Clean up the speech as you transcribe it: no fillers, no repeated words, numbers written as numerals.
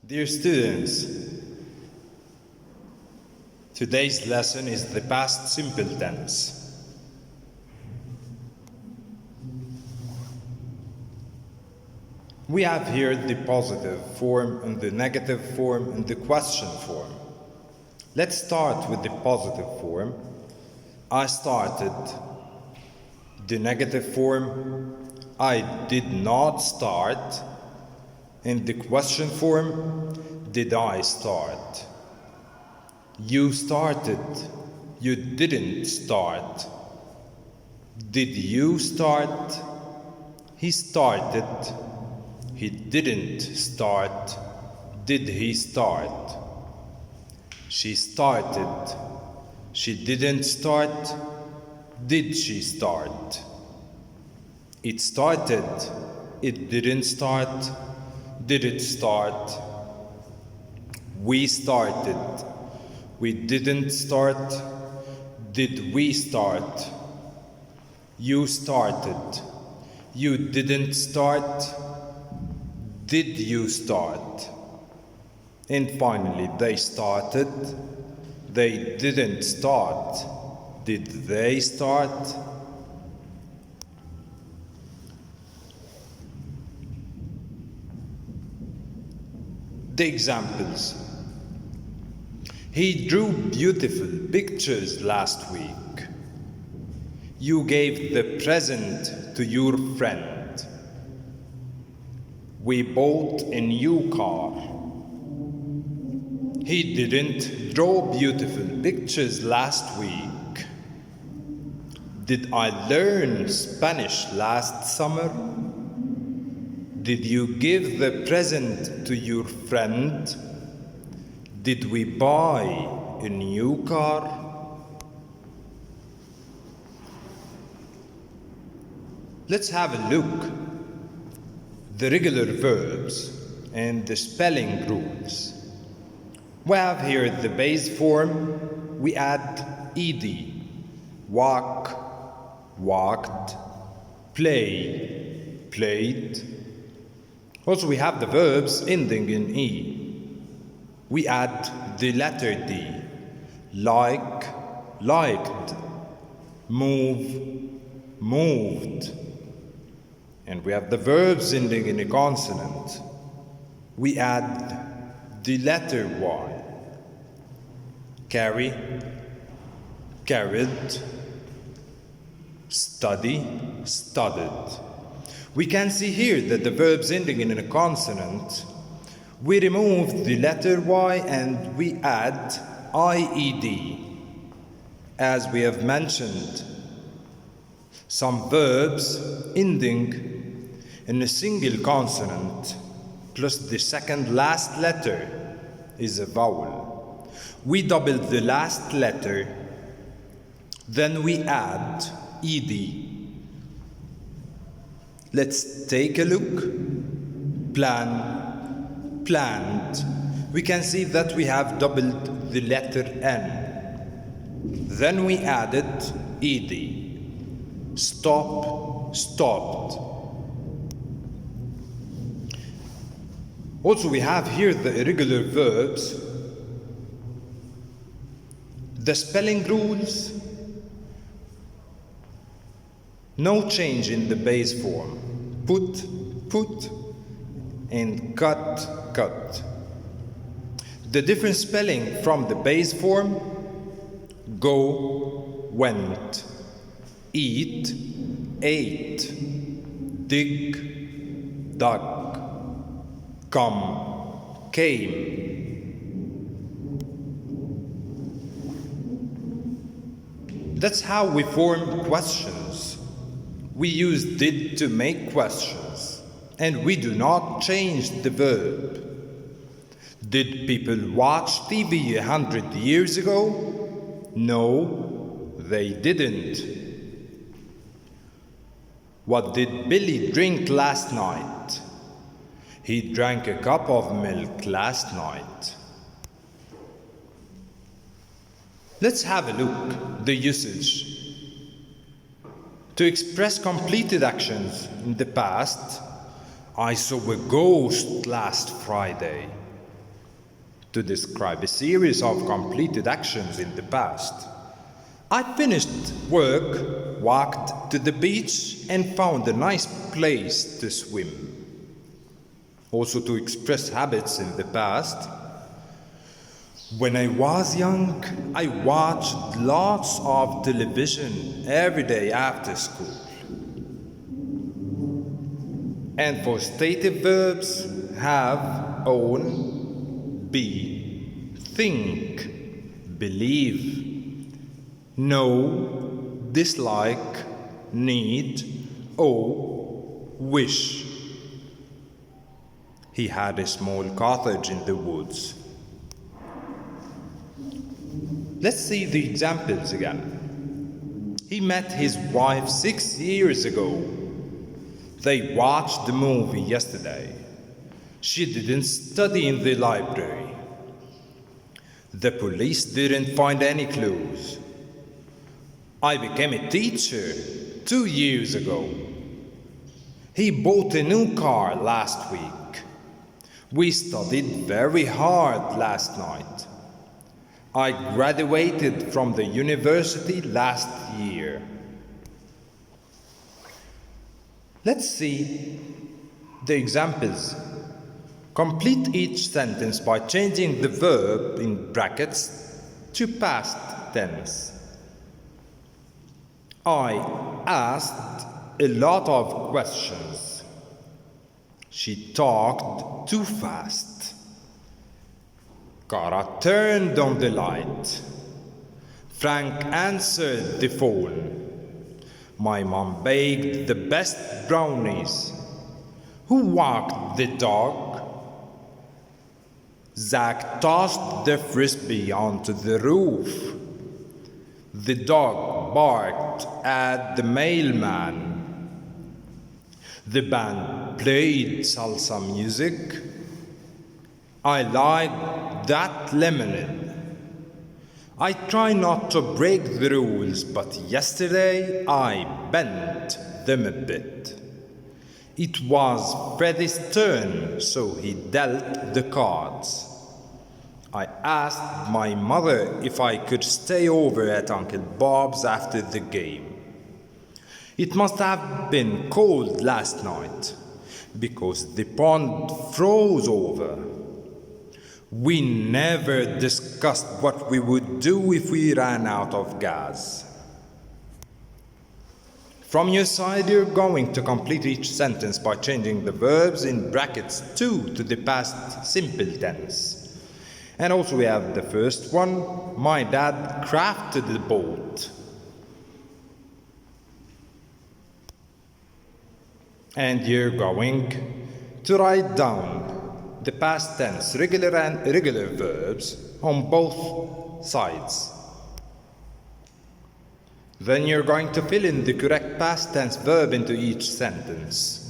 Dear students, today's lesson is the past simple tense. We have here the positive form and the negative form and the question form. Let's start with the positive form. I started. The negative form, I did not start. In the question form, did I start? You started. You didn't start. Did you start? He started. He didn't start. Did he start? She started. She didn't start. Did she start? It started. It didn't start. Did it start? We started. We didn't start. Did we start? You started. You didn't start. Did you start? And finally, they started. They didn't start. Did they start? The examples. He drew beautiful pictures last week. You gave the present to your friend. We bought a new car. He didn't draw beautiful pictures last week. Did I learn Spanish last summer? Did you give the present to your friend? Did we buy a new car? Let's have a look. The regular verbs and the spelling rules. We have here the base form. We add ed. Walk, walked. Play, played. Also, we have the verbs ending in E. We add the letter D. Like, liked. Move, moved. And we have the verbs ending in a consonant. We add the letter Y. Carry, carried. Study, studied. We can see here that the verbs ending in a consonant, we remove the letter Y and we add IED. As we have mentioned, some verbs ending in a single consonant plus the second last letter is a vowel. We double the last letter, then we add ED. Let's take a look. Plan, planned. We can see that we have doubled the letter N. Then we added ed. Stop, stopped. Also, we have here the irregular verbs. The spelling rules. No change in the base form. Put, put, and cut, cut. The different spelling from the base form: go, went, eat, ate, dig, dug, come, came. That's how we form questions. We use did to make questions, and we do not change the verb. Did people watch TV 100 years ago? No, they didn't. What did Billy drink last night? He drank a cup of milk last night. Let's have a look. The usage. To express completed actions in the past, I saw a ghost last Friday. to describe a series of completed actions in the past. I finished work, walked to the beach, and found a nice place to swim. Also to express habits in the past. When I was young, I watched lots of television every day after school. And for stative verbs, have, own, be, think, believe, know, dislike, need, owe, wish. He had a small cottage in the woods. Let's see the examples again. He met his wife 6 years ago. They watched the movie yesterday. She didn't study in the library. The police didn't find any clues. I became a teacher 2 years ago. He bought a new car last week. We studied very hard last night. I graduated from the university last year. Let's see the examples. Complete each sentence by changing the verb in brackets to past tense. I asked a lot of questions. She talked too fast. Cara turned on the light. Frank answered the phone. My mom baked the best brownies. Who walked the dog? Zach tossed the frisbee onto the roof. The dog barked at the mailman. The band played salsa music. I like that lemonade. I try not to break the rules, but yesterday I bent them a bit. It was Freddy's turn, so he dealt the cards. I asked my mother if I could stay over at Uncle Bob's after the game. It must have been cold last night, because the pond froze over. We never discussed what we would do if we ran out of gas. From your side, you're going to complete each sentence by changing the verbs in brackets to the past simple tense. And also we have the first one, my dad crafted the boat. And you're going to write down the past tense, regular and irregular verbs on both sides. Then you're going to fill in the correct past tense verb into each sentence.